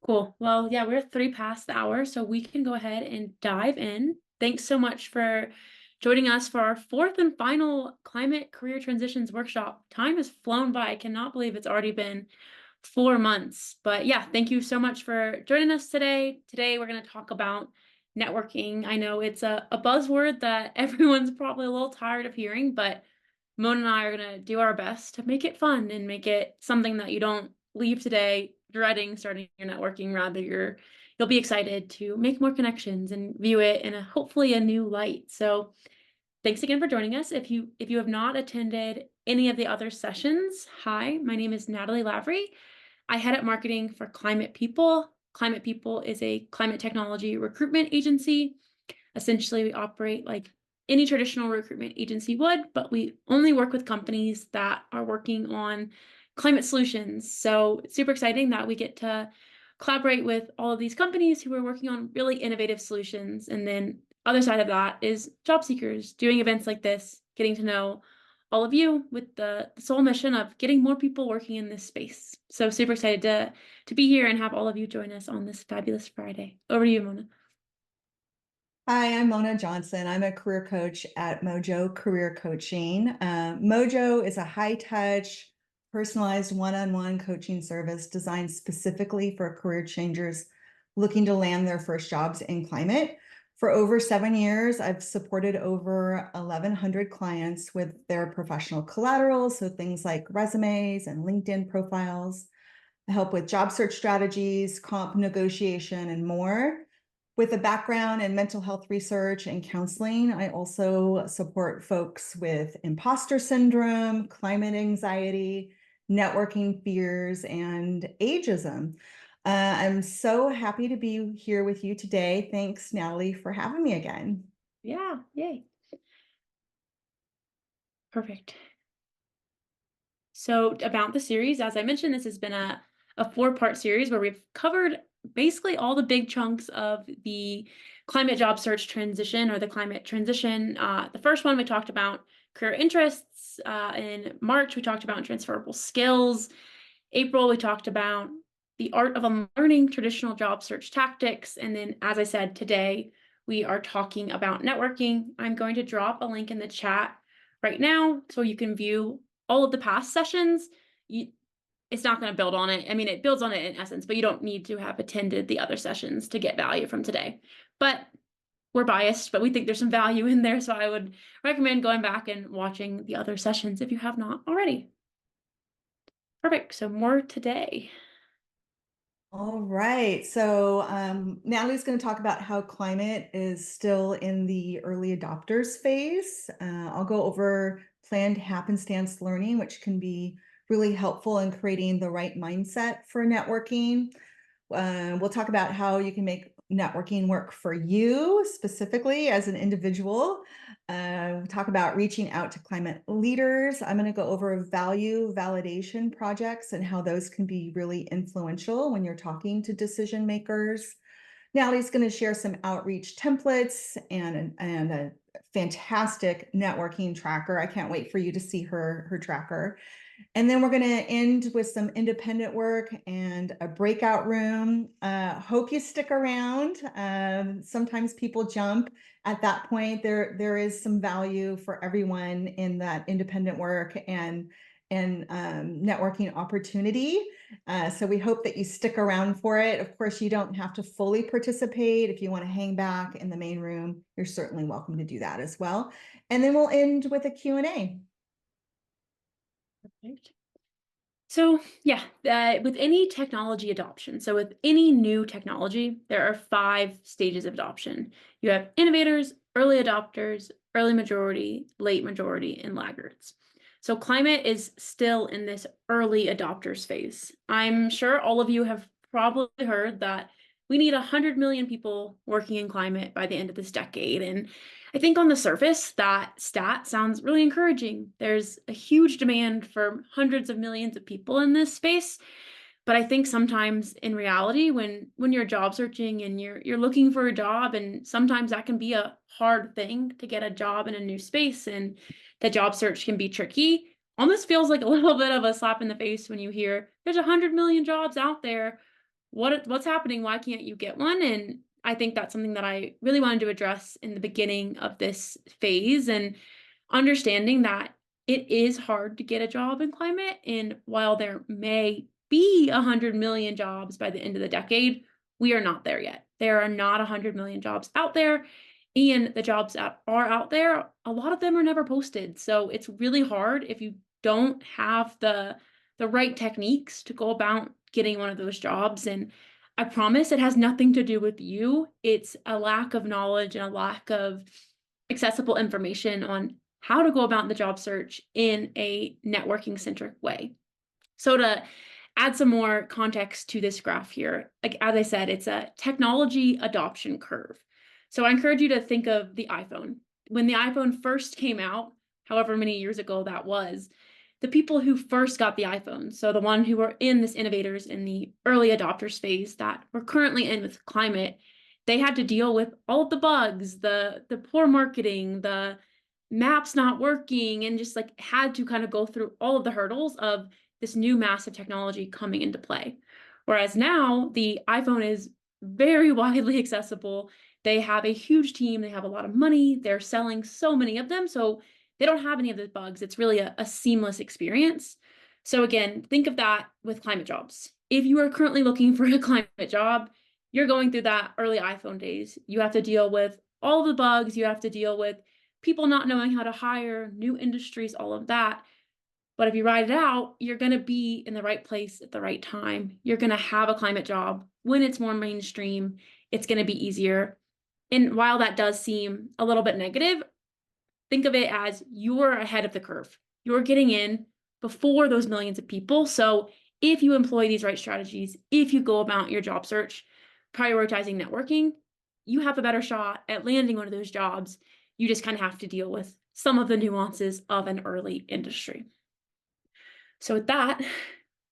Cool. Well, yeah, we're 3 past the hour, so we can go ahead and dive in. Thanks so much for joining us for our fourth and final climate career transitions workshop. Time has flown by. I cannot believe it's already been 4 months. But yeah, thank you so much for joining us today. Today, we're going to talk about networking. I know it's a buzzword that everyone's probably a little tired of hearing, but Mona and I are going to do our best to make it fun and make it something that you don't leave today dreading starting your networking. Rather, you'll be excited to make more connections and view it in a hopefully a new light. So thanks again for joining us. If you have not attended any of the other sessions, hi, my name is Natalie Lavery. I head up marketing for Climate People. Climate People is a climate technology recruitment agency. Essentially, we operate like any traditional recruitment agency would, but we only work with companies that are working on climate solutions. So it's super exciting that we get to collaborate with all of these companies who are working on really innovative solutions. And then other side of that is job seekers doing events like this, getting to know all of you with the sole mission of getting more people working in this space. So super excited to be here and have all of you join us on this fabulous Friday. Over to you, Mona. Hi, I'm Mona Johnson. I'm a career coach at Mojo Career Coaching. Mojo is a high-touch, personalized one-on-one coaching service designed specifically for career changers looking to land their first jobs in climate. For over 7 years, I've supported over 1,100 clients with their professional collateral, so things like resumes and LinkedIn profiles. I help with job search strategies, comp negotiation, and more. With a background in mental health research and counseling, I also support folks with imposter syndrome, climate anxiety, networking fears, and ageism. I'm so happy to be here with you today. Thanks, Natalie, for having me again. Yeah, yay. Perfect. So about the series, as I mentioned, this has been a four-part series where we've covered basically all the big chunks of the climate job search transition or the climate transition. The first one we talked about career interests. In March, we talked about transferable skills. April, we talked about the art of unlearning traditional job search tactics. And then, as I said, today we are talking about networking. I'm going to drop a link in the chat right now so you can view all of the past sessions. It's not going to build on it. I mean, it builds on it in essence, but you don't need to have attended the other sessions to get value from today. But we're biased, but we think there's some value in there. So I would recommend going back and watching the other sessions if you have not already. Perfect. So more today. All right. So Natalie's going to talk about how climate is still in the early adopters phase. I'll go over planned happenstance learning, which can be really helpful in creating the right mindset for networking. We'll talk about how you can make networking work for you specifically as an individual. We'll talk about reaching out to climate leaders. I'm going to go over value validation projects and how those can be really influential when you're talking to decision makers. Natalie's going to share some outreach templates and a fantastic networking tracker. I can't wait for you to see her tracker. And then we're going to end with some independent work and a breakout room. Hope you stick around. Sometimes people jump. At that point, there is some value for everyone in that independent work and networking opportunity. So we hope that you stick around for it. Of course, you don't have to fully participate. If you want to hang back in the main room, you're certainly welcome to do that as well. And then we'll end with a Q&A. Perfect. So yeah, with any technology adoption, so with any new technology, there are 5 stages of adoption. You have innovators, early adopters, early majority, late majority, and laggards. So climate is still in this early adopters phase. I'm sure all of you have probably heard that we need 100 million people working in climate by the end of this decade. And I think on the surface, that stat sounds really encouraging. There's a huge demand for hundreds of millions of people in this space. But I think sometimes in reality, when you're job searching and you're looking for a job, and sometimes that can be a hard thing to get a job in a new space, and the job search can be tricky. Almost feels like a little bit of a slap in the face when you hear there's 100 million jobs out there. what's happening? Why can't you get one? And I think that's something that I really wanted to address in the beginning of this phase, and understanding that it is hard to get a job in climate. And while there may be 100 million jobs by the end of the decade, we are not there yet. There are not 100 million jobs out there. And the jobs that are out there, a lot of them are never posted. So it's really hard if you don't have the right techniques to go about getting one of those jobs. And I promise it has nothing to do with you. It's a lack of knowledge and a lack of accessible information on how to go about the job search in a networking centric way. So to add some more context to this graph here, like as I said, it's a technology adoption curve. So I encourage you to think of the iPhone. When the iPhone first came out, however many years ago that was, the people who first got the iPhone, so the one who were in this innovators in the early adopters phase that we're currently in with climate, they had to deal with all of the bugs, the poor marketing, the maps not working, and just like had to kind of go through all of the hurdles of this new massive technology coming into play. Whereas now the iPhone is very widely accessible. They have a huge team, they have a lot of money, they're selling so many of them. So they don't have any of the bugs. It's really a seamless experience. So again, think of that with climate jobs. If you are currently looking for a climate job, you're going through that early iPhone days. You have to deal with all the bugs, you have to deal with people not knowing how to hire, new industries, all of that. But if you ride it out, you're going to be in the right place at the right time. You're going to have a climate job when it's more mainstream. It's going to be easier. And while that does seem a little bit negative, think of it as you're ahead of the curve. You're getting in before those millions of people. So if you employ these right strategies, if you go about your job search, prioritizing networking, you have a better shot at landing one of those jobs. You just kind of have to deal with some of the nuances of an early industry. So with that,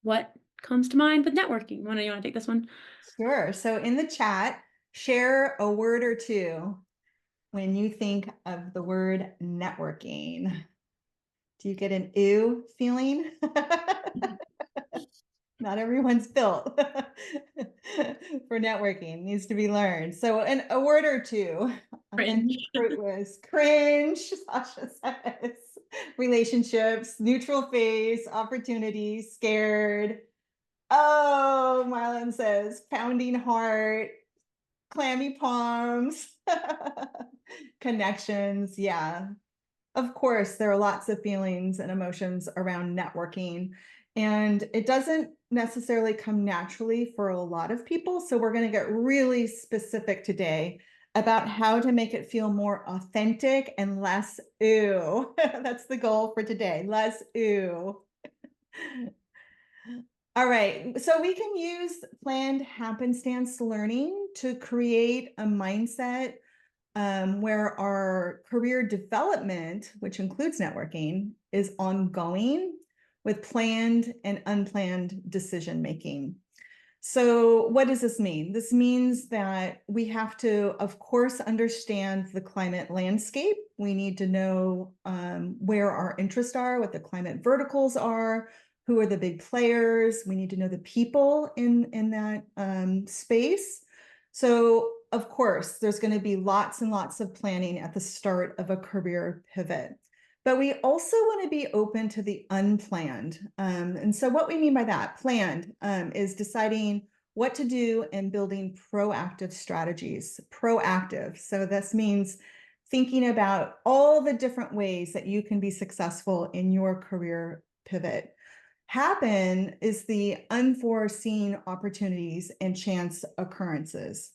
what comes to mind with networking? You want to take this one? Sure. So in the chat, share a word or two when you think of the word networking. Do you get an ew feeling? Not everyone's built for networking, needs to be learned. So, and a word or two. Cringe. It was cringe, Sasha says. Relationships, neutral face, opportunity, scared. Oh, Marlon says pounding heart, clammy palms, connections. Yeah, of course, there are lots of feelings and emotions around networking, and it doesn't necessarily come naturally for a lot of people. So we're going to get really specific today about how to make it feel more authentic and less ew. That's the goal for today, less ew. All right, so we can use planned happenstance learning to create a mindset where our career development, which includes networking, is ongoing with planned and unplanned decision making. So, what does this mean? This means that we have to, of course, understand the climate landscape. We need to know where our interests are, what the climate verticals are, who are the big players. We need to know the people in that space. So, of course, there's going to be lots and lots of planning at the start of a career pivot. But we also want to be open to the unplanned. And so, what we mean by that, planned, is deciding what to do and building proactive strategies. Proactive. So, this means thinking about all the different ways that you can be successful in your career pivot. Happen is the unforeseen opportunities and chance occurrences.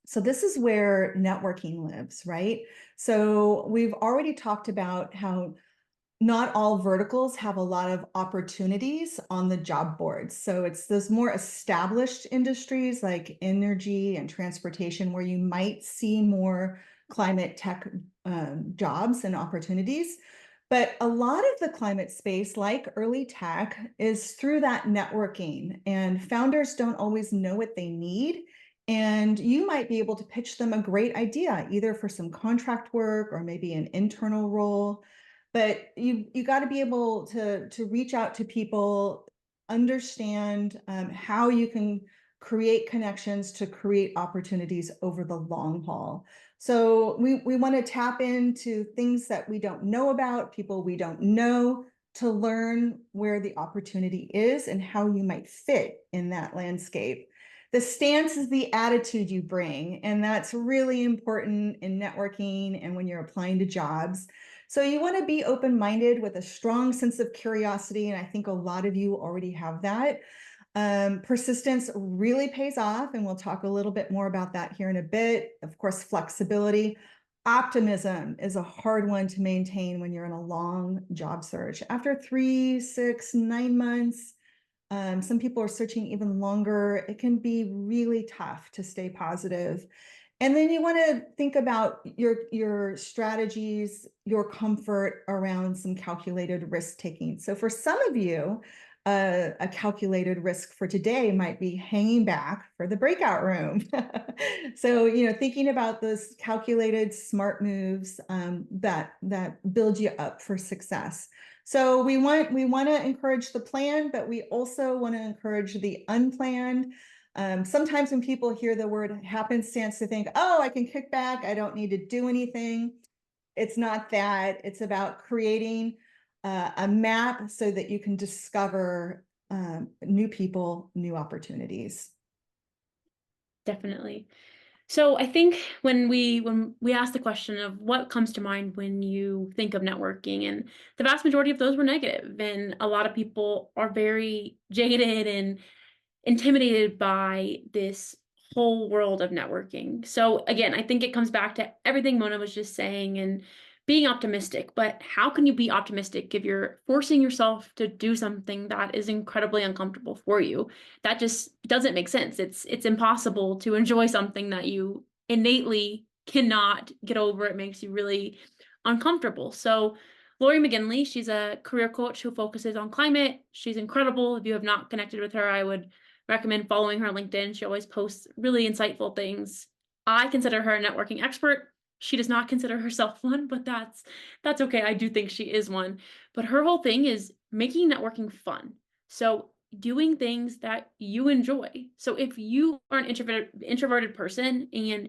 So this is where networking lives, right? So we've already talked about how not all verticals have a lot of opportunities on the job boards. So it's those more established industries like energy and transportation where you might see more climate tech jobs and opportunities. But a lot of the climate space, like early tech, is through that networking, and founders don't always know what they need. And you might be able to pitch them a great idea, either for some contract work or maybe an internal role. But you got to be able to reach out to people, understand how you can create connections, to create opportunities over the long haul. So we want to tap into things that we don't know about, people we don't know, to learn where the opportunity is and how you might fit in that landscape. The stance is the attitude you bring, and that's really important in networking and when you're applying to jobs. So you want to be open-minded with a strong sense of curiosity, and I think a lot of you already have that. Persistence really pays off, and we'll talk a little bit more about that here in a bit. Of course, flexibility. Optimism is a hard one to maintain when you're in a long job search. After 3, 6, 9 months, some people are searching even longer. It can be really tough to stay positive. And then you want to think about your strategies, your comfort around some calculated risk taking. So for some of you, a calculated risk for today might be hanging back for the breakout room. So, thinking about those calculated smart moves that build you up for success. So we want to encourage the plan, but we also want to encourage the unplanned. Sometimes when people hear the word happenstance, they think, oh, I can kick back, I don't need to do anything. It's not that. It's about creating a map so that you can discover new people, new opportunities. Definitely. So I think when we asked the question of what comes to mind when you think of networking, and the vast majority of those were negative, and a lot of people are very jaded and intimidated by this whole world of networking. So again, I think it comes back to everything Mona was just saying and being optimistic. But how can you be optimistic if you're forcing yourself to do something that is incredibly uncomfortable for you? That just doesn't make sense. It's impossible to enjoy something that you innately cannot get over. It makes you really uncomfortable. So Lori McGinley, she's a career coach who focuses on climate. She's incredible. If you have not connected with her, I would recommend following her on LinkedIn. She always posts really insightful things. I consider her a networking expert. She does not consider herself one, but that's okay. I do think she is one. But her whole thing is making networking fun. So doing things that you enjoy. So if you are an introverted person and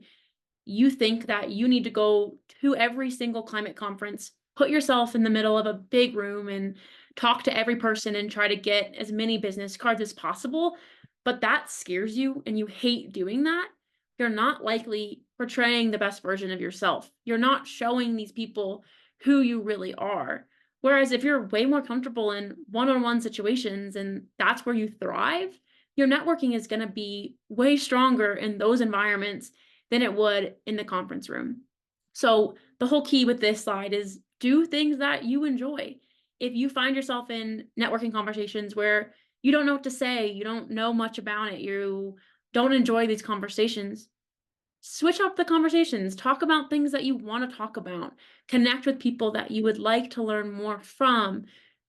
you think that you need to go to every single climate conference, put yourself in the middle of a big room and talk to every person and try to get as many business cards as possible, but that scares you and you hate doing that, you're not likely portraying the best version of yourself. You're not showing these people who you really are. Whereas if you're way more comfortable in one-on-one situations and that's where you thrive, your networking is going to be way stronger in those environments than it would in the conference room. So the whole key with this slide is do things that you enjoy. If you find yourself in networking conversations where you don't know what to say, you don't know much about it, you don't enjoy these conversations, switch up the conversations, talk about things that you want to talk about, connect with people that you would like to learn more from,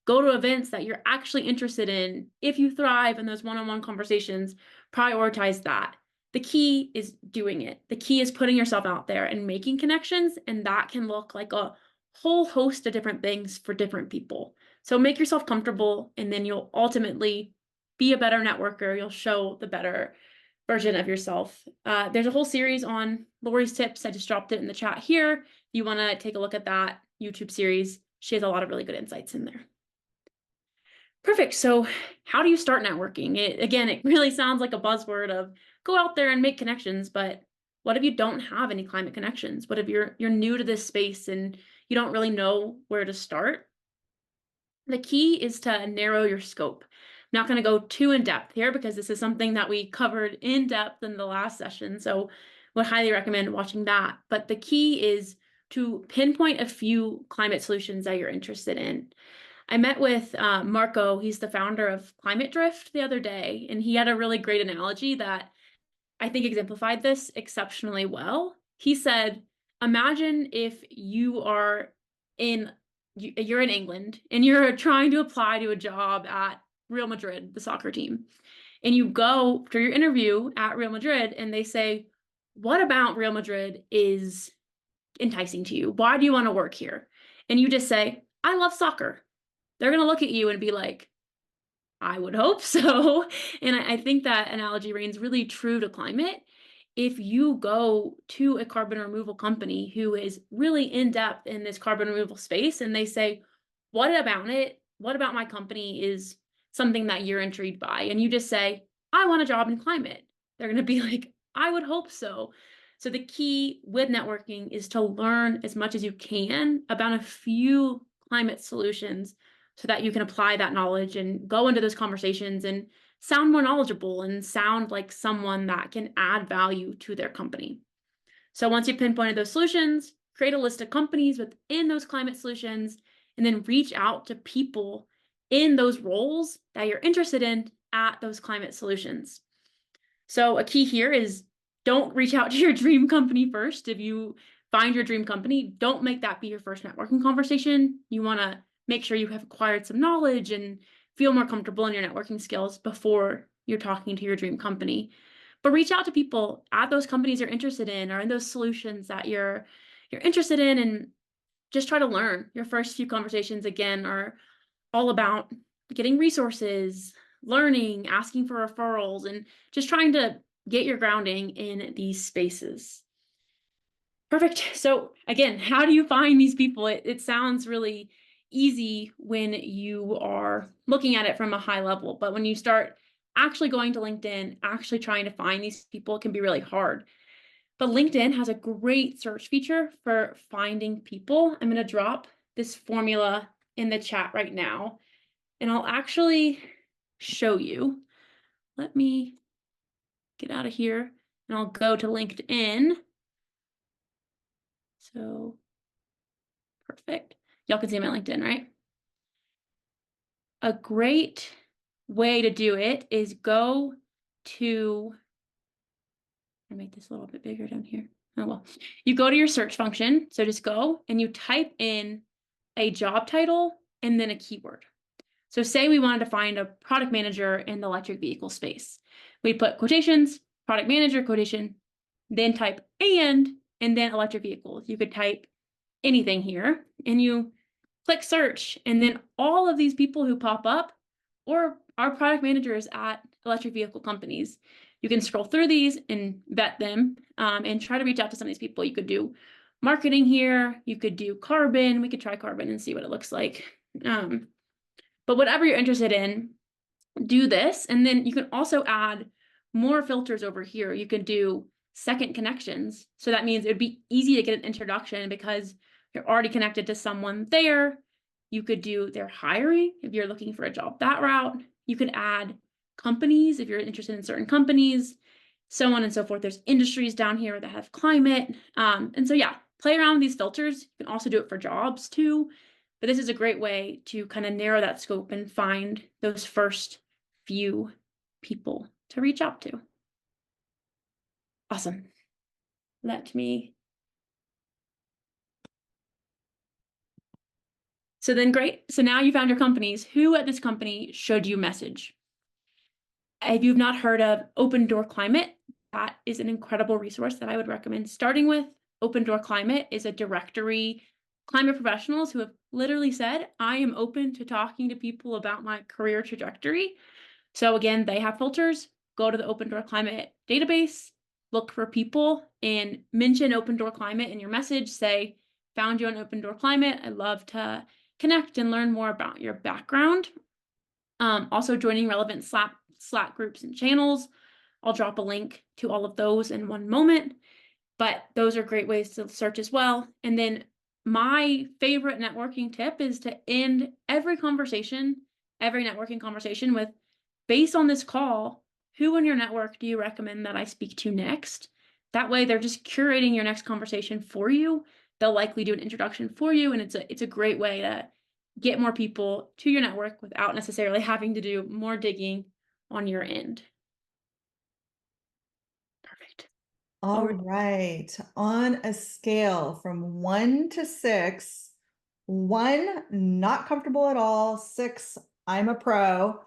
go to events that you're actually interested in. If you thrive in those one-on-one conversations, prioritize that. The key is doing it. The key is putting yourself out there and making connections, and that can look like a whole host of different things for different people. So make yourself comfortable, and then you'll ultimately be a better networker. You'll show the better version of yourself. There's a whole series on Lori's tips. I just dropped it in the chat here. If you want to take a look at that YouTube series, she has a lot of really good insights in there. Perfect. So how do you start networking? It really sounds like a buzzword of go out there and make connections, but what if you don't have any climate connections? What if you're new to this space and you don't really know where to start? The key is to narrow your scope. I'm not going to go too in depth here because this is something that we covered in depth in the last session. So would highly recommend watching that. But the key is to pinpoint a few climate solutions that you're interested in. I met with Marco, he's the founder of Climate Drift the other day, and he had a really great analogy that I think exemplified this exceptionally well. He said, imagine if you're in England and you're trying to apply to a job at Real Madrid, the soccer team. And you go for your interview at Real Madrid and they say, what about Real Madrid is enticing to you? Why do you want to work here? And you just say, I love soccer. They're going to look at you and be like, I would hope so. And I think that analogy reigns really true to climate. If you go to a carbon removal company who is really in depth in this carbon removal space and they say, what about it? What about my company is something that you're intrigued by? And you just say, I want a job in climate. They're going to be like, I would hope so. So the key with networking is to learn as much as you can about a few climate solutions so that you can apply that knowledge and go into those conversations and sound more knowledgeable and sound like someone that can add value to their company. So once you've pinpointed those solutions, create a list of companies within those climate solutions, and then reach out to people in those roles that you're interested in at those climate solutions. So a key here is don't reach out to your dream company first. If you find your dream company, don't make that be your first networking conversation. You want to make sure you have acquired some knowledge and feel more comfortable in your networking skills before you're talking to your dream company. But reach out to people at those companies you're interested in or in those solutions that you're interested in and just try to learn. Your first few conversations again are all about getting resources, learning, asking for referrals, and just trying to get your grounding in these spaces. Perfect. So, again, how do you find these people? It sounds really easy when you are looking at it from a high level, but when you start actually going to LinkedIn, actually trying to find these people, it can be really hard. But LinkedIn has a great search feature for finding people. I'm going to drop this formula in the chat right now. And I'll actually show you. Let me get out of here and I'll go to LinkedIn. So perfect. Y'all can see my LinkedIn, right? A great way to do it is go to, I make this a little bit bigger down here. Oh, well, you go to your search function. So just go and you type in a job title and then a keyword. So say we wanted to find a product manager in the electric vehicle space. We'd put quotations, product manager quotation, then type and then electric vehicles. You could type anything here and you click search and then all of these people who pop up or are product managers at electric vehicle companies. You can scroll through these and vet them and try to reach out to some of these people. You could do marketing here. You could do carbon. We could try carbon and see what it looks like. But whatever you're interested in, do this. And then you can also add more filters over here. You can do second connections. So that means it would be easy to get an introduction because you're already connected to someone there. You could do their hiring if you're looking for a job that route. You could add companies if you're interested in certain companies, so on and so forth. There's industries down here that have climate. And so, yeah, play around with these filters. You can also do it for jobs too. But this is a great way to kind of narrow that scope and find those first few people to reach out to. Awesome. Let me. So then great. So now you found your companies. Who at this company should you message? If you've not heard of Open Door Climate, that is an incredible resource that I would recommend starting with. Open Door Climate is a directory climate professionals who have literally said, I am open to talking to people about my career trajectory. So again, they have filters. Go to the Open Door Climate database, look for people and mention Open Door Climate in your message. Say, found you on Open Door Climate. I'd love to connect and learn more about your background. Also joining relevant Slack groups and channels. I'll drop a link to all of those in one moment, but those are great ways to search as well. And then my favorite networking tip is to end every networking conversation with, based on this call, who in your network do you recommend that I speak to next? That way they're just curating your next conversation for you. They'll likely do an introduction for you, and it's a great way to get more people to your network without necessarily having to do more digging on your end. Perfect. All Over. right. On a scale from 1 to 6, 1, not comfortable at all, 6, I'm a pro.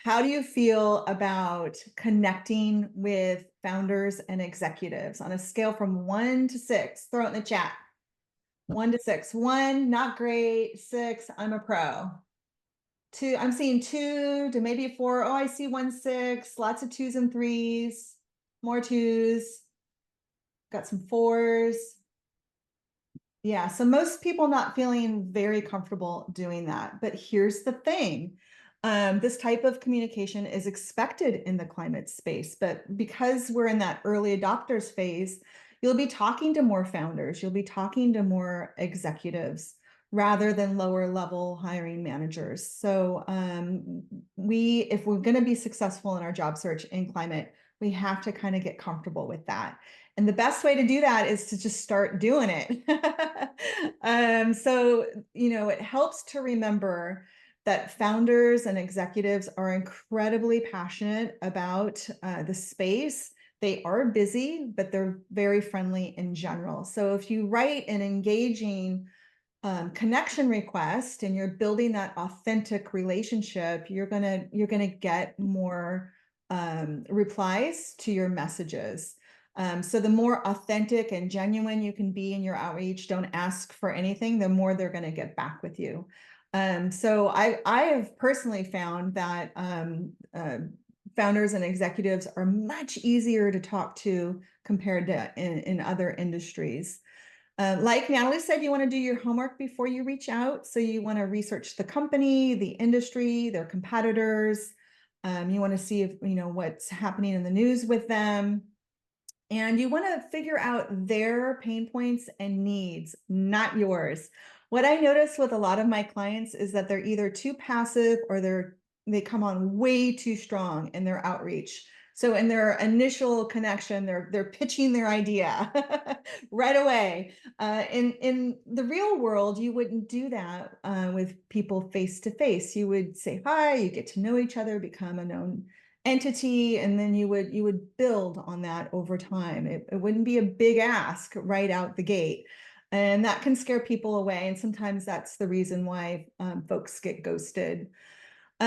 How do you feel about connecting with founders and executives on a scale from 1 to 6? Throw it in the chat. 1 to 6. 1, not great. 6, I'm a pro. two, I'm seeing two to maybe four. Oh, I see 1 6, lots of twos and threes, more twos, got some fours. Yeah, so most people not feeling very comfortable doing that. But here's the thing. This type of communication is expected in the climate space, but because we're in that early adopters phase, you'll be talking to more founders, you'll be talking to more executives rather than lower level hiring managers. So if we're going to be successful in our job search in climate, we have to kind of get comfortable with that. And the best way to do that is to just start doing it. So, it helps to remember that founders and executives are incredibly passionate about the space. They are busy, but they're very friendly in general. So if you write an engaging connection request and you're building that authentic relationship, you're gonna get more replies to your messages. So the more authentic and genuine you can be in your outreach, don't ask for anything, the more they're going to get back with you. So I have personally found that founders and executives are much easier to talk to compared to in other industries. Like Natalie said, you want to do your homework before you reach out. So you want to research the company, the industry, their competitors. You want to see if what's happening in the news with them. And you want to figure out their pain points and needs, not yours. What I notice with a lot of my clients is that they're either too passive or they come on way too strong in their outreach. So in their initial connection, they're pitching their idea right away. In the real world, you wouldn't do that with people face to face. You would say hi, you get to know each other, become a known entity, and then you would build on that over time. It wouldn't be a big ask right out the gate, and that can scare people away. And sometimes that's the reason why folks get ghosted. You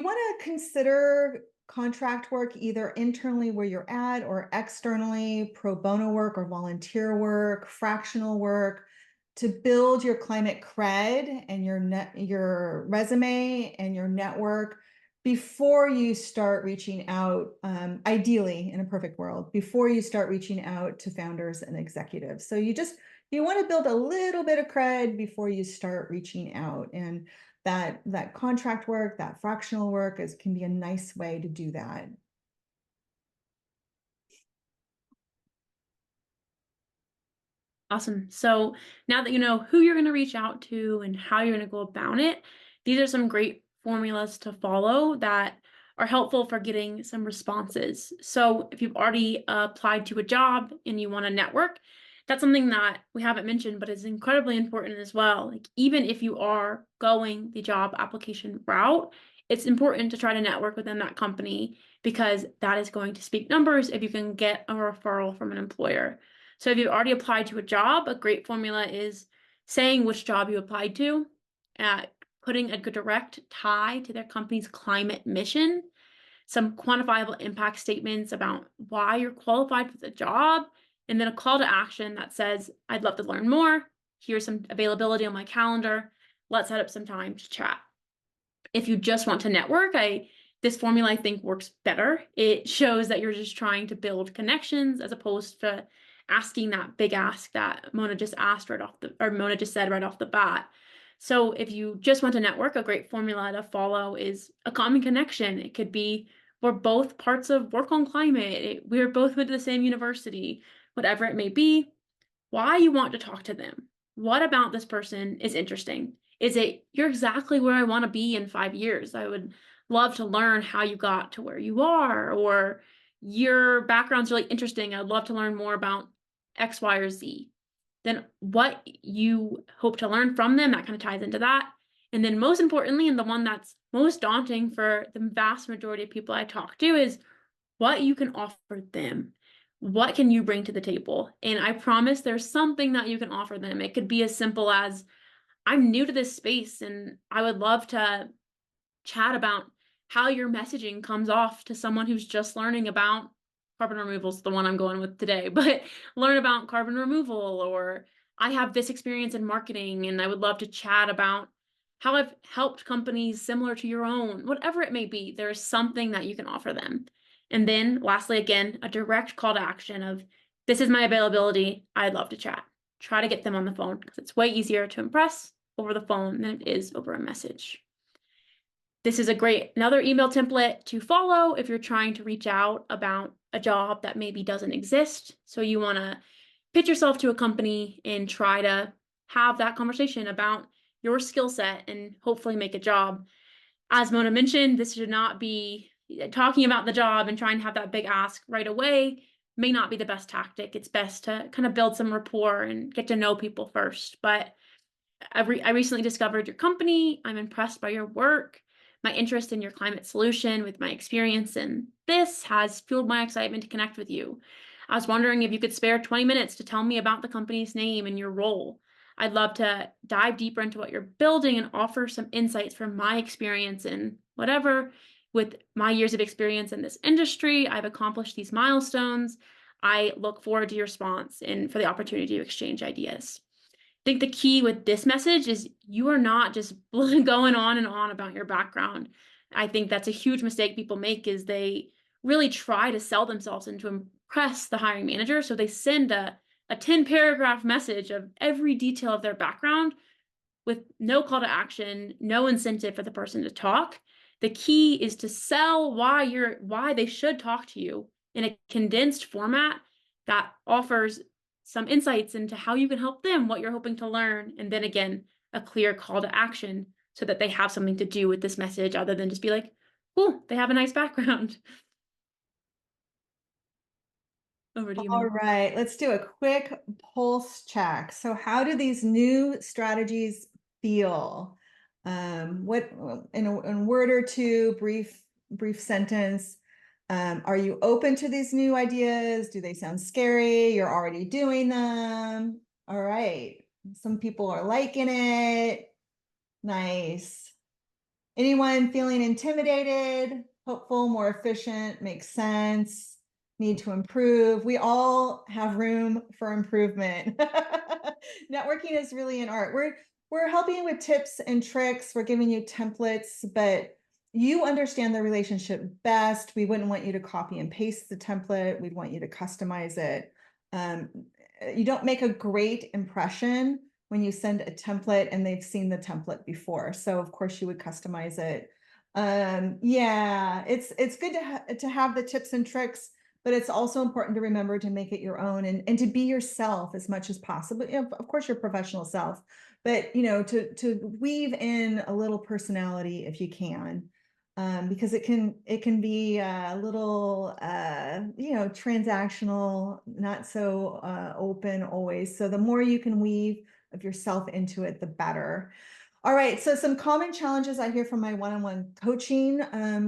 want to consider contract work either internally where you're at or externally, pro bono work or volunteer work, fractional work, to build your climate cred and your resume and your network before you start reaching out, ideally in a perfect world, before you start reaching out to founders and executives. So you want to build a little bit of cred before you start reaching out. And that contract work, that fractional work can be a nice way to do that. Awesome. So now that you know who you're going to reach out to and how you're going to go about it, these are some great formulas to follow that are helpful for getting some responses. So if you've already applied to a job and you want to network, that's something that we haven't mentioned, but is incredibly important as well. Like even if you are going the job application route, it's important to try to network within that company because that is going to speak numbers if you can get a referral from an employer. So if you've already applied to a job, a great formula is saying which job you applied to, putting a direct tie to their company's climate mission, some quantifiable impact statements about why you're qualified for the job, and then a call to action that says, I'd love to learn more. Here's some availability on my calendar. Let's set up some time to chat. If you just want to network, this formula I think works better. It shows that you're just trying to build connections as opposed to asking that big ask that Mona just said right off the bat. So if you just want to network, a great formula to follow is a common connection. It could be we're both parts of Work on Climate. We're both went to the same university, whatever it may be. Why you want to talk to them? What about this person is interesting? Is it you're exactly where I want to be in 5 years? I would love to learn how you got to where you are, or your background's really interesting. I'd love to learn more about X, Y, or Z. Then what you hope to learn from them, that kind of ties into that. And then most importantly, and the one that's most daunting for the vast majority of people I talk to is what you can offer them. What can you bring to the table? And I promise there's something that you can offer them. It could be as simple as I'm new to this space and I would love to chat about how your messaging comes off to someone who's just learning about carbon removal is the one I'm going with today, but learn about carbon removal, or I have this experience in marketing and I would love to chat about how I've helped companies similar to your own, whatever it may be, there is something that you can offer them. And then lastly, again, a direct call to action of this is my availability. I'd love to chat. Try to get them on the phone because it's way easier to impress over the phone than it is over a message. This is another email template to follow if you're trying to reach out about a job that maybe doesn't exist. So you want to pitch yourself to a company and try to have that conversation about your skill set and hopefully make a job. As Mona mentioned, this should not be talking about the job and trying to have that big ask right away may not be the best tactic. It's best to kind of build some rapport and get to know people first. But I recently discovered your company. I'm impressed by your work. My interest in your climate solution with my experience in this has fueled my excitement to connect with you. I was wondering if you could spare 20 minutes to tell me about the company's name and your role. I'd love to dive deeper into what you're building and offer some insights from my experience in whatever. With my years of experience in this industry, I've accomplished these milestones. I look forward to your response and for the opportunity to exchange ideas. Think the key with this message is you are not just going on and on about your background. I think that's a huge mistake people make is they really try to sell themselves and to impress the hiring manager. So they send a 10 paragraph message of every detail of their background with no call to action, no incentive for the person to talk. The key is to sell why they should talk to you in a condensed format that offers some insights into how you can help them, what you're hoping to learn, and then again, a clear call to action so that they have something to do with this message other than just be like, cool, they have a nice background. Over to you, All Mo. right, let's do a quick pulse check. So how do these new strategies feel? What in a word or two, brief sentence. Are you open to these new ideas? Do they sound scary? You're already doing them. All right. Some people are liking it. Nice. Anyone feeling intimidated, hopeful, more efficient, makes sense, need to improve? We all have room for improvement. Networking is really an art. We're helping you with tips and tricks. We're giving you templates, but you understand the relationship best. We wouldn't want you to copy and paste the template. We'd want you to customize it. Um, you don't make a great impression when you send a template and they've seen the template before. So of course you would customize it. Yeah, it's good to have the tips and tricks, but it's also important to remember to make it your own and to be yourself as much as possible. You know, of course, your professional self, but you know, to weave in a little personality if you can. Because it can be a little you know, transactional, not so open always. So the more you can weave of yourself into it, the better. All right, so some common challenges I hear from my one-on-one coaching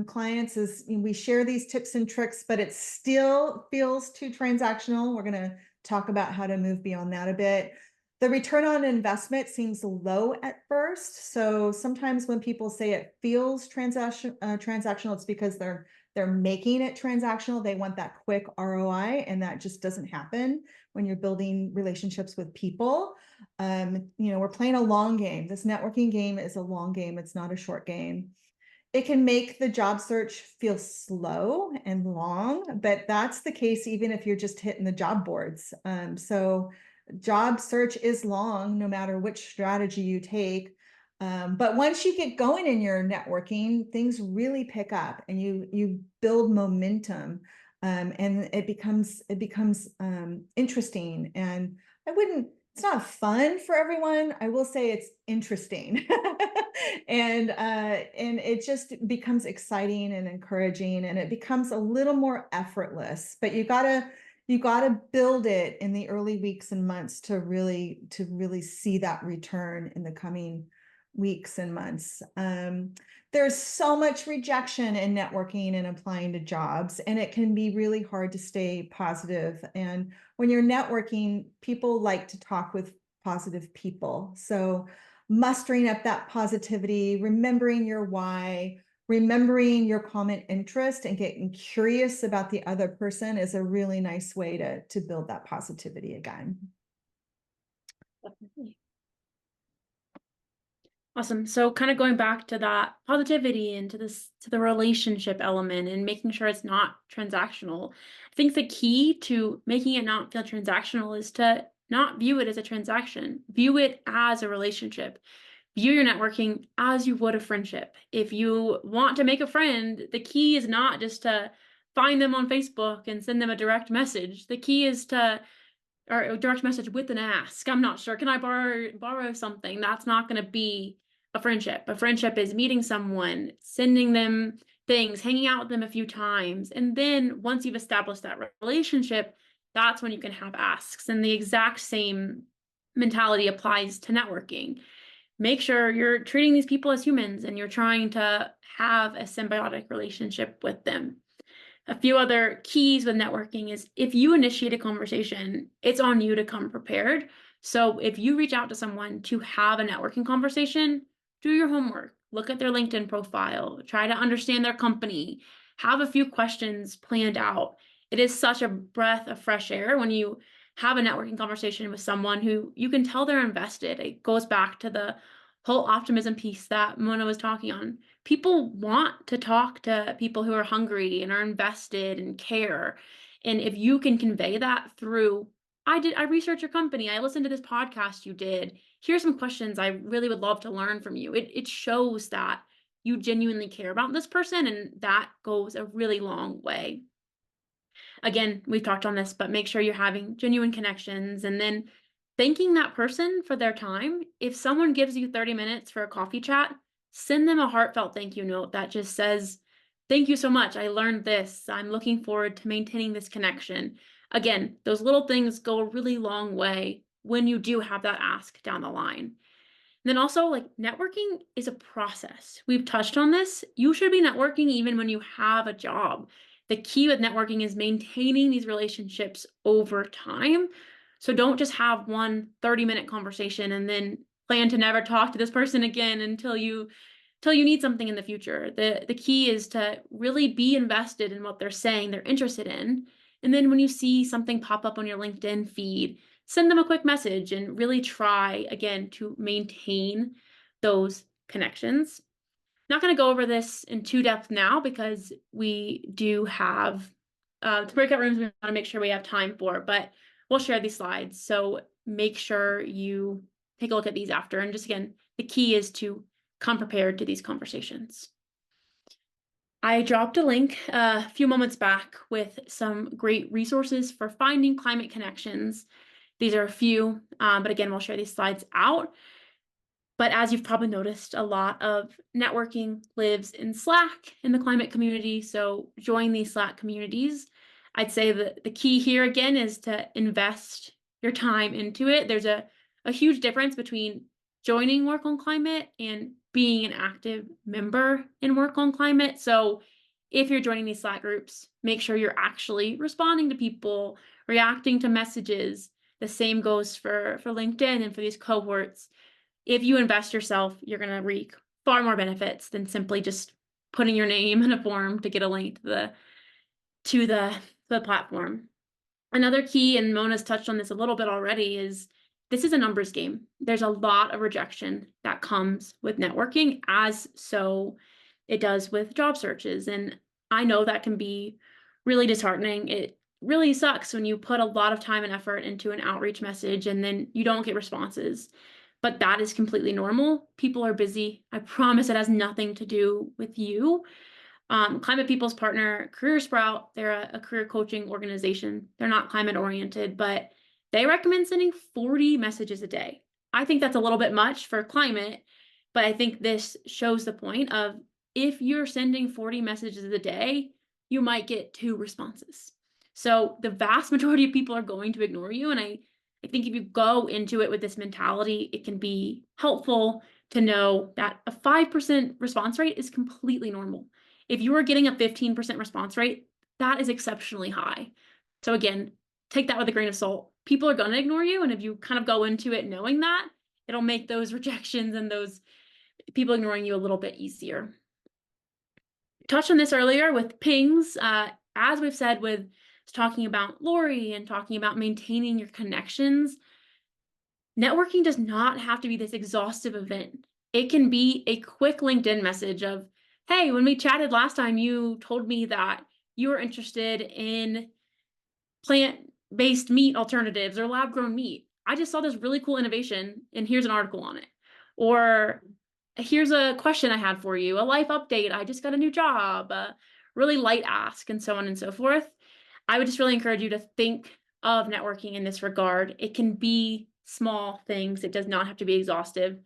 clients is we share these tips and tricks, but it still feels too transactional. We're going to talk about how to move beyond that a bit. The return on investment seems low at first. So sometimes when people say it feels transactional, it's because they're making it transactional. They want that quick ROI, and that just doesn't happen when you're building relationships with people. You know, we're playing a long game. This networking game is a long game. It's not a short game. It can make the job search feel slow and long, but that's the case even if you're just hitting the job boards. So job search is long, no matter which strategy you take. But once you get going in your networking, things really pick up and you build momentum, and it becomes interesting. And it's not fun for everyone. I will say it's interesting. And it just becomes exciting and encouraging, and it becomes a little more effortless. But you gotta build it in the early weeks and months to really see that return in the coming weeks and months. There's so much rejection in networking and applying to jobs, and it can be really hard to stay positive. And when you're networking, people like to talk with positive people. So mustering up that positivity, remembering your why, remembering your common interest, and getting curious about the other person is a really nice way to build that positivity again. Definitely. Awesome. So kind of going back to that positivity and to the relationship element and making sure it's not transactional. I think the key to making it not feel transactional is to not view it as a transaction. View it as a relationship. View your networking as you would a friendship. If you want to make a friend, the key is not just to find them on Facebook and send them a direct message. The key is to or a direct message with an ask. I'm not sure. Can I borrow something? That's not going to be a friendship. A friendship is meeting someone, sending them things, hanging out with them a few times, and then once you've established that relationship, that's when you can have asks. And the exact same mentality applies to networking. Make sure you're treating these people as humans and you're trying to have a symbiotic relationship with them. A few other keys with networking is if you initiate a conversation, it's on you to come prepared. So if you reach out to someone to have a networking conversation, do your homework, look at their LinkedIn profile, try to understand their company, have a few questions planned out. It is such a breath of fresh air when you have a networking conversation with someone who you can tell they're invested. It goes back to the whole optimism piece that Mona was talking on. People want to talk to people who are hungry and are invested and care. And if you can convey that through, I researched your company, I listened to this podcast you did. Here's some questions I really would love to learn from you. It shows that you genuinely care about this person, and that goes a really long way. Again, we've talked on this, but make sure you're having genuine connections and then thanking that person for their time. If someone gives you 30 minutes for a coffee chat, send them a heartfelt thank you note that just says, "Thank you so much. I learned this. I'm looking forward to maintaining this connection." Again, those little things go a really long way when you do have that ask down the line. Then also, like, networking is a process. We've touched on this. You should be networking even when you have a job. The key with networking is maintaining these relationships over time. So don't just have one 30-minute conversation and then plan to never talk to this person again until you need something in the future. The key is to really be invested in what they're saying, they're interested in. And then when you see something pop up on your LinkedIn feed, send them a quick message and really try again to maintain those connections. Not going to go over this in too depth now because we do have to breakout rooms we want to make sure we have time for, but we'll share these slides. So make sure you take a look at these after. And just again, the key is to come prepared to these conversations. I dropped a link a few moments back with some great resources for finding climate connections. These are a few, but again, we'll share these slides out. But as you've probably noticed, a lot of networking lives in Slack in the climate community. So join these Slack communities. I'd say that the key here again is to invest your time into it. There's a huge difference between joining Work on Climate and being an active member in Work on Climate. So if you're joining these Slack groups, make sure you're actually responding to people, reacting to messages. The same goes for LinkedIn and for these cohorts. If you invest yourself, you're going to reap far more benefits than simply just putting your name in a form to get a link to the platform. Another key, and Mona's touched on this a little bit already, is this is a numbers game. There's a lot of rejection that comes with networking, as so it does with job searches. And I know that can be really disheartening. It really sucks when you put a lot of time and effort into an outreach message and then you don't get responses. But that is completely normal. People are busy. I promise it has nothing to do with you. Climate People's partner, Career Sprout, they're a career coaching organization. They're not climate oriented, but they recommend sending 40 messages a day. I think that's a little bit much for climate, but I think this shows the point of if you're sending 40 messages a day, you might get 2 responses. So the vast majority of people are going to ignore you. And I think if you go into it with this mentality, it can be helpful to know that a 5% response rate is completely normal. If you are getting a 15% response rate, that is exceptionally high. So again, take that with a grain of salt. People are going to ignore you. And if you kind of go into it knowing that, it'll make those rejections and those people ignoring you a little bit easier. Touched on this earlier with pings. As we've said with talking about Lori and talking about maintaining your connections, networking does not have to be this exhaustive event. It can be a quick LinkedIn message of, "Hey, when we chatted last time, you told me that you were interested in plant-based meat alternatives or lab-grown meat. I just saw this really cool innovation, and here's an article on it." Or, "Here's a question I had for you, a life update. I just got a new job." Really light ask, and so on and so forth. I would just really encourage you to think of networking in this regard. It can be small things. It does not have to be exhaustive.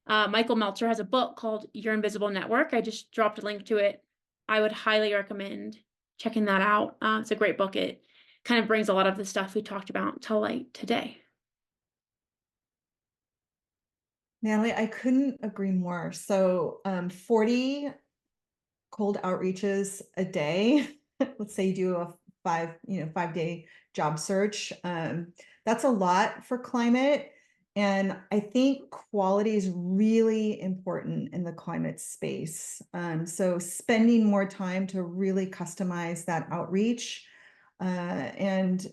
Michael Meltzer has a book called Your Invisible Network. I just dropped a link to it. I would highly recommend checking that out. It's a great book. It kind of brings a lot of the stuff we talked about to light today. Natalie, I couldn't agree more. So 40 cold outreaches a day. Let's say you do a 5-day job search. That's a lot for climate. And I think quality is really important in the climate space. So spending more time to really customize that outreach, and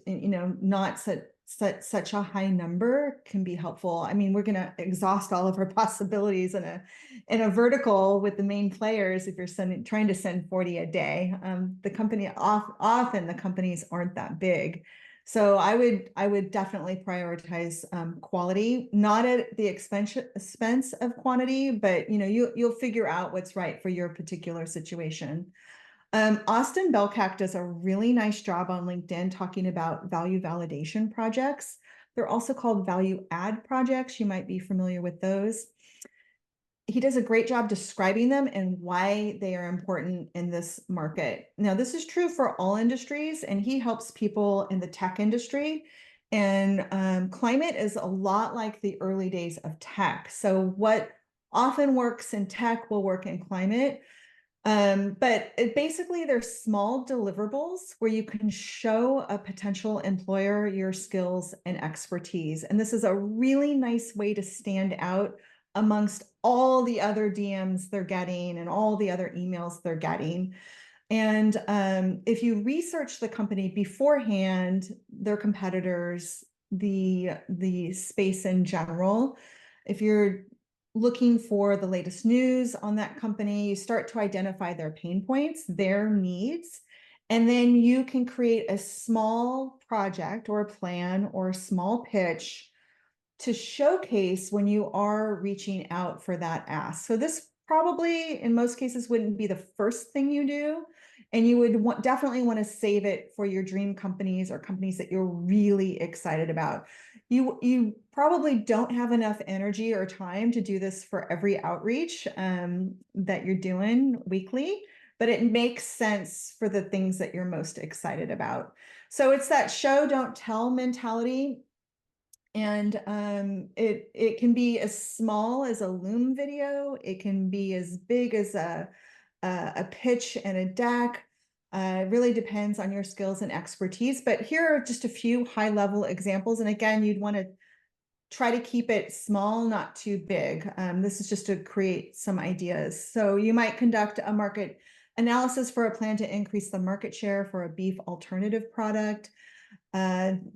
not such a high number can be helpful. I mean, we're going to exhaust all of our possibilities in a vertical with the main players if you're trying to send 40 a day. Often the companies aren't that big. So I would definitely prioritize quality, not at the expense of quantity, but you'll figure out what's right for your particular situation. Austin Belkak does a really nice job on LinkedIn talking about value validation projects. They're also called value add projects. You might be familiar with those. He does a great job describing them and why they are important in this market. Now, this is true for all industries, and he helps people in the tech industry. And climate is a lot like the early days of tech. So what often works in tech will work in climate. But basically, they're small deliverables where you can show a potential employer your skills and expertise. And this is a really nice way to stand out amongst all the other DMs they're getting and all the other emails they're getting. And if you research the company beforehand, their competitors, the space in general, if you're looking for the latest news on that company, you start to identify their pain points, their needs, and then you can create a small project or a plan or a small pitch to showcase when you are reaching out for that ask. So this probably in most cases wouldn't be the first thing you do, and you would definitely want to save it for your dream companies or companies that you're really excited about. You probably don't have enough energy or time to do this for every outreach that you're doing weekly, but it makes sense for the things that you're most excited about. So it's that show don't tell mentality. And it can be as small as a Loom video. It can be as big as a pitch and a deck. It really depends on your skills and expertise. But here are just a few high-level examples. And again, you'd want to try to keep it small, not too big. This is just to create some ideas. So you might conduct a market analysis for a plan to increase the market share for a beef alternative product.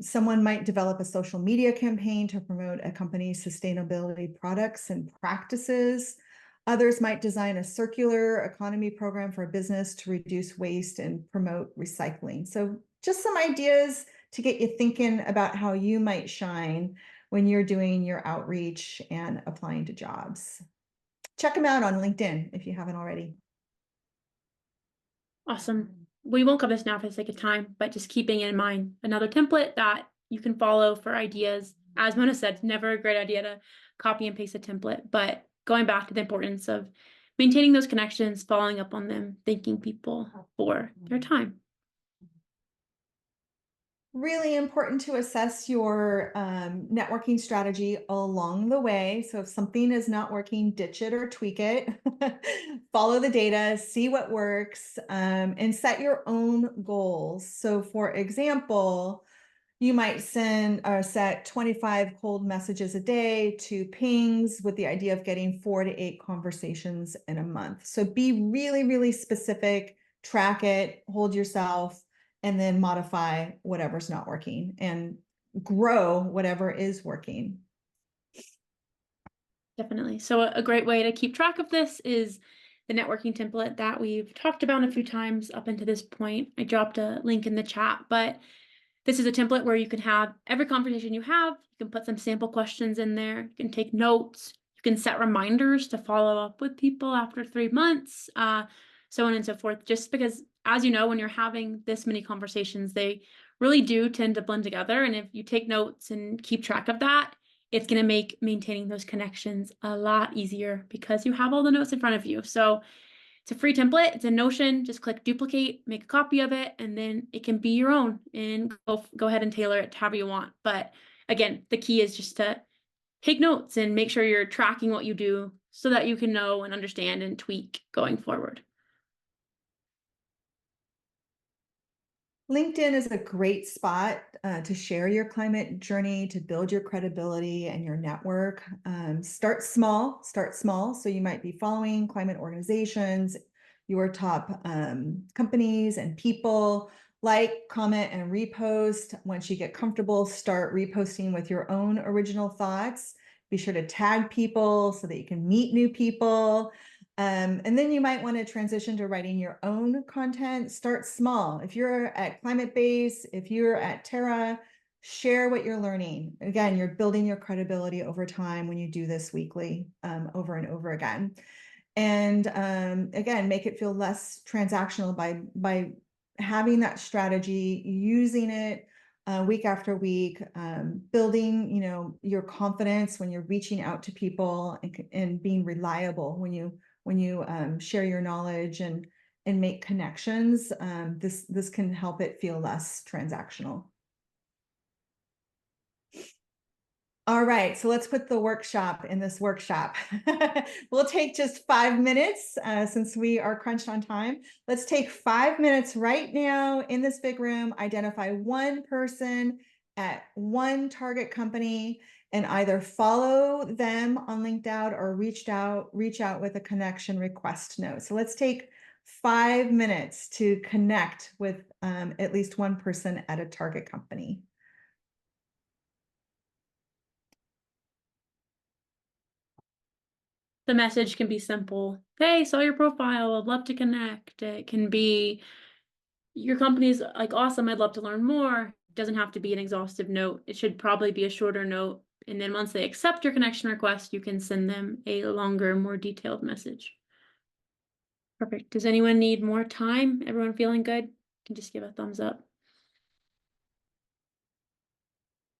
Someone might develop a social media campaign to promote a company's sustainability products and practices. Others might design a circular economy program for a business to reduce waste and promote recycling. So just some ideas to get you thinking about how you might shine when you're doing your outreach and applying to jobs. Check them out on LinkedIn if you haven't already. Awesome. We won't cover this now for the sake of time, but just keeping in mind another template that you can follow for ideas. As Mona said, it's never a great idea to copy and paste a template, but going back to the importance of maintaining those connections, following up on them, thanking people for their time. Really important to assess your networking strategy along the way. So if something is not working, ditch it or tweak it. Follow the data, see what works, and set your own goals. So for example, you might set 25 cold messages a day to pings with the idea of getting 4 to 8 conversations in a month. So be really, really specific, track it, hold yourself, and then modify whatever's not working and grow whatever is working. Definitely. So a great way to keep track of this is the networking template that we've talked about a few times up until this point. I dropped a link in the chat, but this is a template where you can have every conversation you have, you can put some sample questions in there, you can take notes, you can set reminders to follow up with people after 3 months, so on and so forth. Just because, as you know, when you're having this many conversations, they really do tend to blend together. And if you take notes and keep track of that, it's going to make maintaining those connections a lot easier because you have all the notes in front of you. So it's a free template. It's in Notion. Just click duplicate, make a copy of it, and then it can be your own and go ahead and tailor it to however you want. But again, the key is just to take notes and make sure you're tracking what you do so that you can know and understand and tweak going forward. LinkedIn is a great spot to share your climate journey, to build your credibility and your network. Start small, start small. So you might be following climate organizations, your top companies and people. Like, comment, and repost. Once you get comfortable, start reposting with your own original thoughts. Be sure to tag people so that you can meet new people. And then you might want to transition to writing your own content. Start small. If you're at Climate Base, if you're at Terra, share what you're learning. Again, you're building your credibility over time when you do this weekly, over and over again. And again, make it feel less transactional by having that strategy, using it week after week, building, your confidence when you're reaching out to people, and being reliable when you share your knowledge and make connections. This can help it feel less transactional. All right, so let's put the workshop in this workshop. We'll take just 5 minutes since we are crunched on time. Let's take 5 minutes right now in this big room, identify one person at one target company, and either follow them on LinkedIn or reach out with a connection request note. So let's take 5 minutes to connect with at least one person at a target company. The message can be simple. Hey, saw your profile. I'd love to connect. It can be your company's like awesome. I'd love to learn more. It doesn't have to be an exhaustive note. It should probably be a shorter note. And then once they accept your connection request, you can send them a longer, more detailed message. Perfect. Does anyone need more time? Everyone feeling good? You can just give a thumbs up.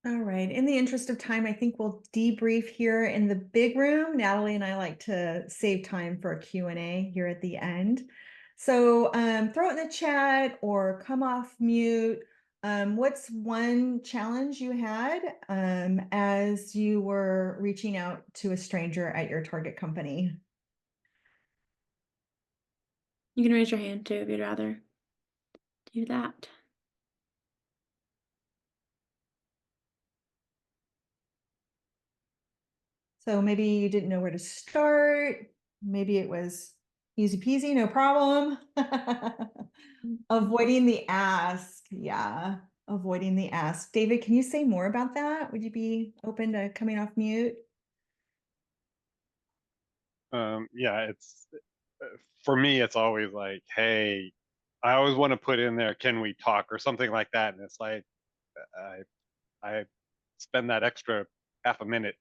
All right. In the interest of time, I think we'll debrief here in the big room. Natalie and I like to save time for a Q&A here at the end. So throw it in the chat or come off mute. What's one challenge you had as you were reaching out to a stranger at your target company? You can raise your hand too if you'd rather do that. So maybe you didn't know where to start. Maybe it was easy peasy, no problem. Avoiding the ask. Yeah, avoiding the ask. David, can you say more about that? Would you be open to coming off mute? Yeah, it's for me, it's always like, hey, I always want to put in there, can we talk or something like that? And it's like, I spend that extra half a minute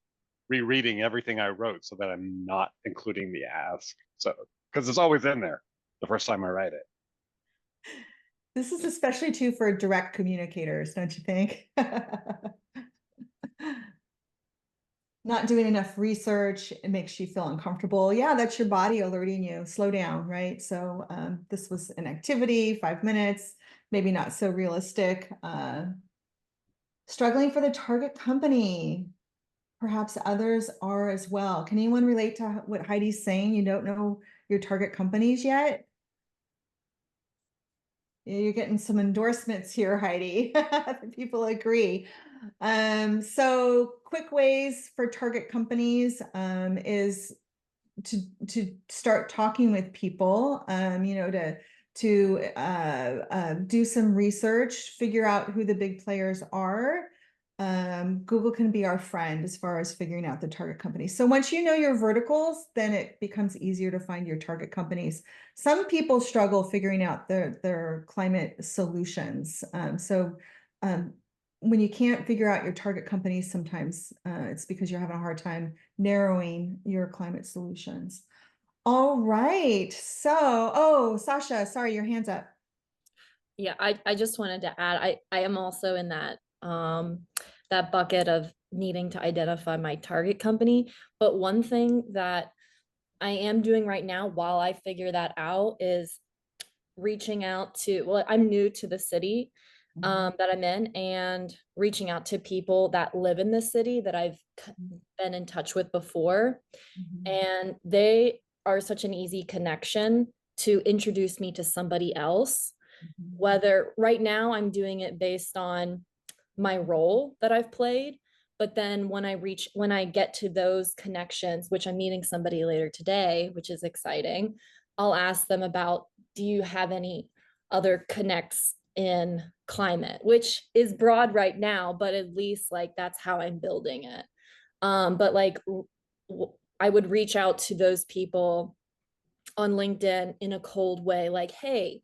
rereading everything I wrote so that I'm not including the ask. So, because it's always in there the first time I write it. This is especially true for direct communicators, don't you think? Not doing enough research, it makes you feel uncomfortable. Yeah, that's your body alerting you, slow down, right? So this was an activity, 5 minutes, maybe not so realistic. Struggling for the target company. Perhaps others are as well. Can anyone relate to what Heidi's saying? You don't know your target companies yet? You're getting some endorsements here, Heidi. People agree. So quick ways for target companies is to start talking with people, to do some research, figure out who the big players are, Google can be our friend as far as figuring out the target companies. So once you know your verticals, then it becomes easier to find your target companies. Some people struggle figuring out their climate solutions. When you can't figure out your target companies, sometimes it's because you're having a hard time narrowing your climate solutions. All right. So, oh, Sasha, sorry, your hand's up. Yeah, I just wanted to add, I am also in that bucket of needing to identify my target company. But one thing that I am doing right now while I figure that out is reaching out to, well, I'm new to the city that I'm in, and reaching out to people that live in the city that I've been in touch with before. Mhm. And they are such an easy connection to introduce me to somebody else. Mhm. Whether right now I'm doing it based on my role that I've played, but then when I get to those connections, which I'm meeting somebody later today, which is exciting, I'll ask them about, do you have any other connects in climate, which is broad right now, but at least like that's how I'm building it. But like I would reach out to those people on LinkedIn in a cold way, like, hey,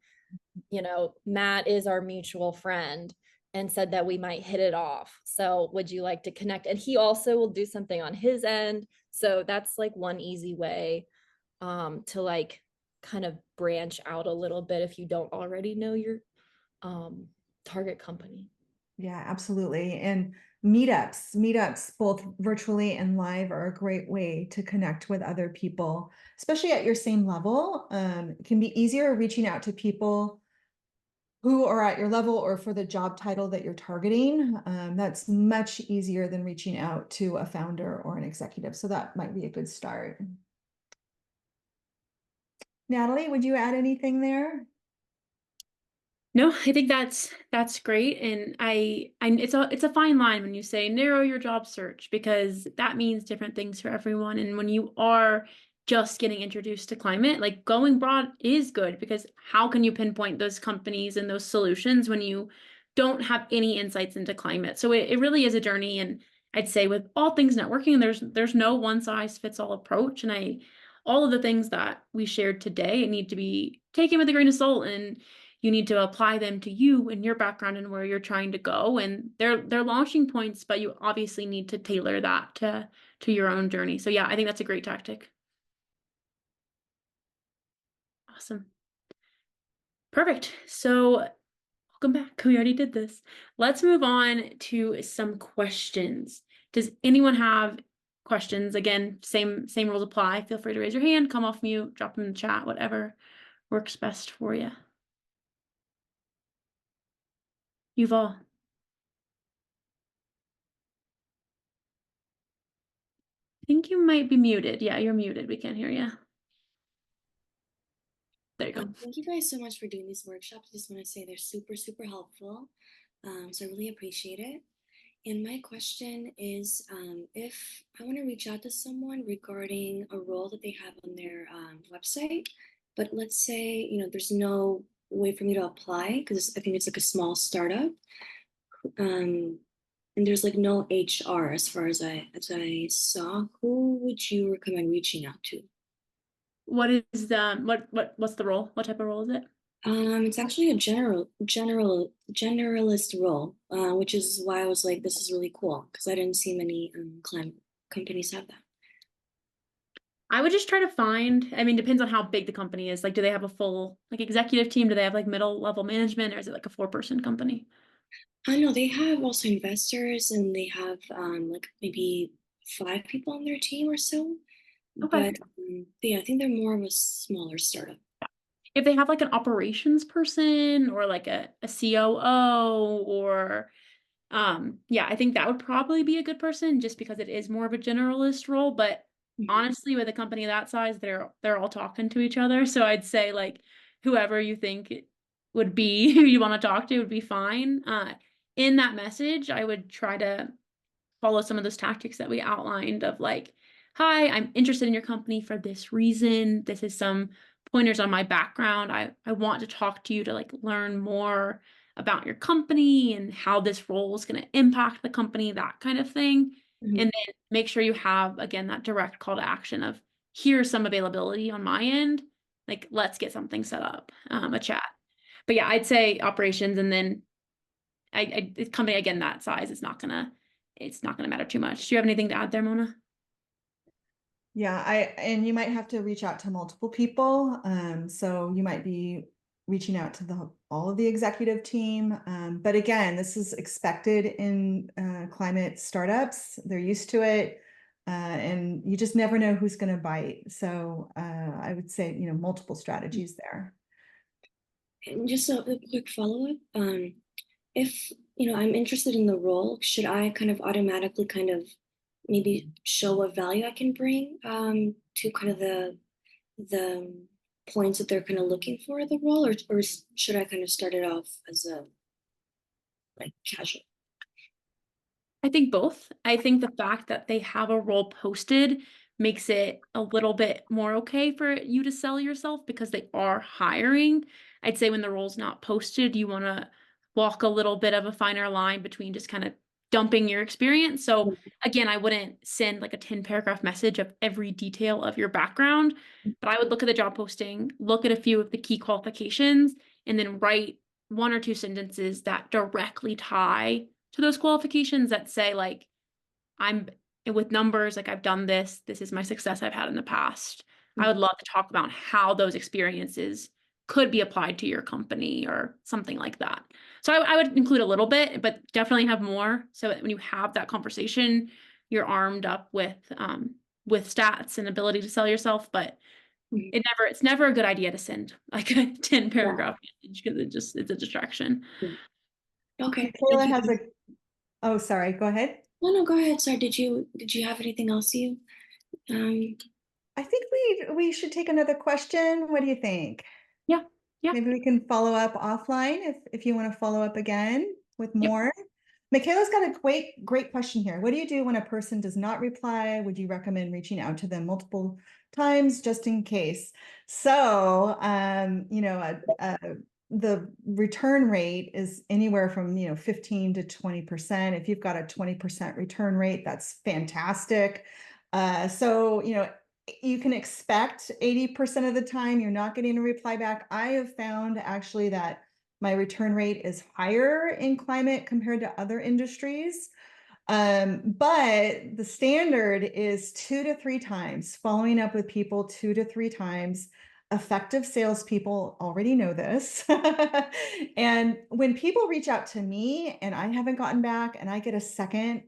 Matt is our mutual friend and said that we might hit it off. So would you like to connect? And he also will do something on his end. So that's like one easy way to like kind of branch out a little bit if you don't already know your um, target company. Yeah, absolutely. And meetups, both virtually and live, are a great way to connect with other people, especially at your same level. It can be easier reaching out to people who are at your level or for the job title that you're targeting. That's much easier than reaching out to a founder or an executive. So that might be a good start. Natalie, would you add anything there? No, I think that's great, and it's a fine line when you say narrow your job search, because that means different things for everyone. And when you are just getting introduced to climate, like, going broad is good, because how can you pinpoint those companies and those solutions when you don't have any insights into climate? So it really is a journey, and I'd say with all things networking, there's no one size fits all approach, and all of the things that we shared today need to be taken with a grain of salt, and you need to apply them to you and your background and where you're trying to go. And they're launching points, but you obviously need to tailor that to your own journey. So yeah, I think that's a great tactic. Awesome. Perfect. So welcome back. We already did this. Let's move on to some questions. Does anyone have questions? Again, same rules apply. Feel free to raise your hand, come off mute, drop them in the chat, whatever works best for you. Yuval. I think you might be muted. Yeah, you're muted. We can't hear you. There you go. Thank you guys so much for doing these workshops. I just want to say they're super, super helpful. So I really appreciate it. And my question is, if I want to reach out to someone regarding a role that they have on their website, but let's say, there's no way for me to apply because I think it's like a small startup. And there's like no HR as far as I saw. Who would you recommend reaching out to? What is what's the role? What type of role is it? It's actually a generalist role, which is why I was like, this is really cool because I didn't see many climate companies have that. I would just try to find, I mean, depends on how big the company is. Like, do they have a full like executive team? Do they have like middle level management, or is it like a 4-person company? I know they have also investors and they have like maybe 5 people on their team or so, Okay. but yeah, I think they're more of a smaller startup. If they have like an operations person or like a COO, or yeah, I think that would probably be a good person, just because it is more of a generalist role. But Mhm. honestly, with a company that size, they're all talking to each other. So I'd say, like, whoever you think would be who you want to talk to would be fine. In that message, I would try to follow some of those tactics that we outlined of, like, hi, I'm interested in your company for this reason. This is some pointers on my background. I want to talk to you to like learn more about your company and how this role is going to impact the company, that kind of thing. Mhm. And then make sure you have, again, that direct call to action of here's some availability on my end. Like, let's get something set up, a chat. But yeah, I'd say operations, and then a company, again, that size, it's not gonna matter too much. Do you have anything to add there, Mona? Yeah, and you might have to reach out to multiple people. So you might be reaching out to all of the executive team. But again, this is expected in climate startups. They're used to it. And you just never know who's going to bite. So I would say, multiple strategies there. And just a quick follow-up. If I'm interested in the role, should I kind of automatically kind of maybe show what value I can bring to kind of the points that they're kind of looking for the role, or should I kind of start it off as a like casual? I think both. I think the fact that they have a role posted makes it a little bit more okay for you to sell yourself because they are hiring. I'd say when the role's not posted, you want to walk a little bit of a finer line between just kind of dumping your experience. So again, I wouldn't send like a 10-paragraph message of every detail of your background, but I would look at the job posting, look at a few of the key qualifications, and then write 1 or 2 sentences that directly tie to those qualifications that say like, I'm with numbers, like I've done this is my success I've had in the past. I would love to talk about how those experiences could be applied to your company or something like that. So I would include a little bit, but definitely have more so that when you have that conversation, you're armed up with stats and ability to sell yourself. But it's never a good idea to send like a 10-paragraph message because it's a distraction. Okay. Michaela has oh, sorry, go ahead. No, go ahead. Sorry, did you have anything else I think we should take another question. What do you think? Yeah. Maybe we can follow up offline if you want to follow up again with Yep. more. Michaela's got a great question here. What do you do when a person does not reply? Would you recommend reaching out to them multiple times just in case? So, the return rate is anywhere from 15 to 20%. If you've got a 20% return rate, that's fantastic. So you can expect 80% of the time you're not getting a reply back. I have found actually that my return rate is higher in climate compared to other industries. But the standard is 2 to 3 times, following up with people 2 to 3 times. Effective salespeople already know this. And when people reach out to me and I haven't gotten back and I get a second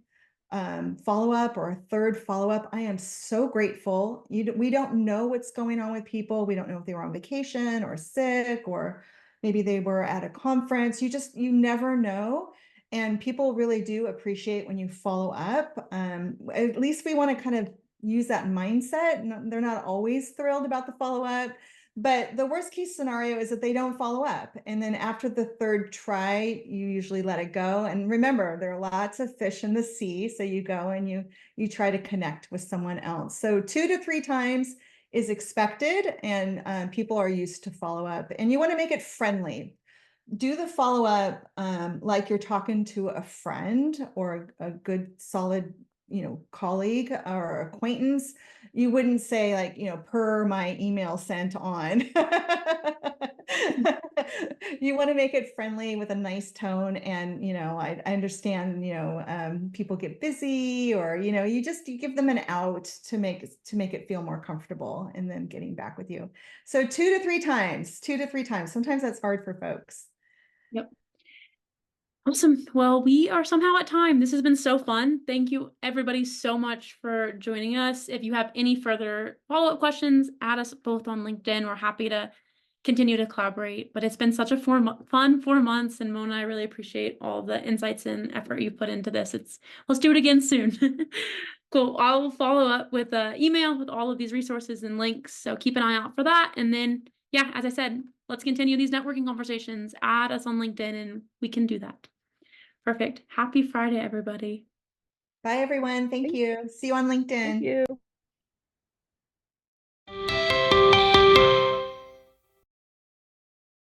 follow-up or a third follow-up, I am so grateful. We don't know what's going on with people. We don't know if they were on vacation or sick, or maybe they were at a conference. You never know. And people really do appreciate when you follow up. At least we want to kind of use that mindset. They're not always thrilled about the follow-up. But the worst case scenario is that they don't follow up. And then after the third try, you usually let it go. And remember, there are lots of fish in the sea. So you go and you try to connect with someone else. So 2 to 3 times is expected, and people are used to follow up. And you want to make it friendly. Do the follow-up like you're talking to a friend or a good solid colleague or acquaintance. You wouldn't say like per my email sent on. You want to make it friendly with a nice tone. And I understand people get busy, or you give them an out to make it feel more comfortable in them getting back with you. So 2 to 3 times. Sometimes that's hard for folks. Yep. Awesome. Well, we are somehow at time. This has been so fun. Thank you everybody so much for joining us. If you have any further follow-up questions, add us both on LinkedIn. We're happy to continue to collaborate. But it's been such a fun 4 months, and Mona, I really appreciate all the insights and effort you put into this. Let's do it again soon. Cool. I'll follow up with an email with all of these resources and links. So keep an eye out for that. And then, yeah, as I said, let's continue these networking conversations. Add us on LinkedIn and we can do that. Perfect. Happy Friday, everybody. Bye, everyone. Thank you. See you on LinkedIn. Thank you.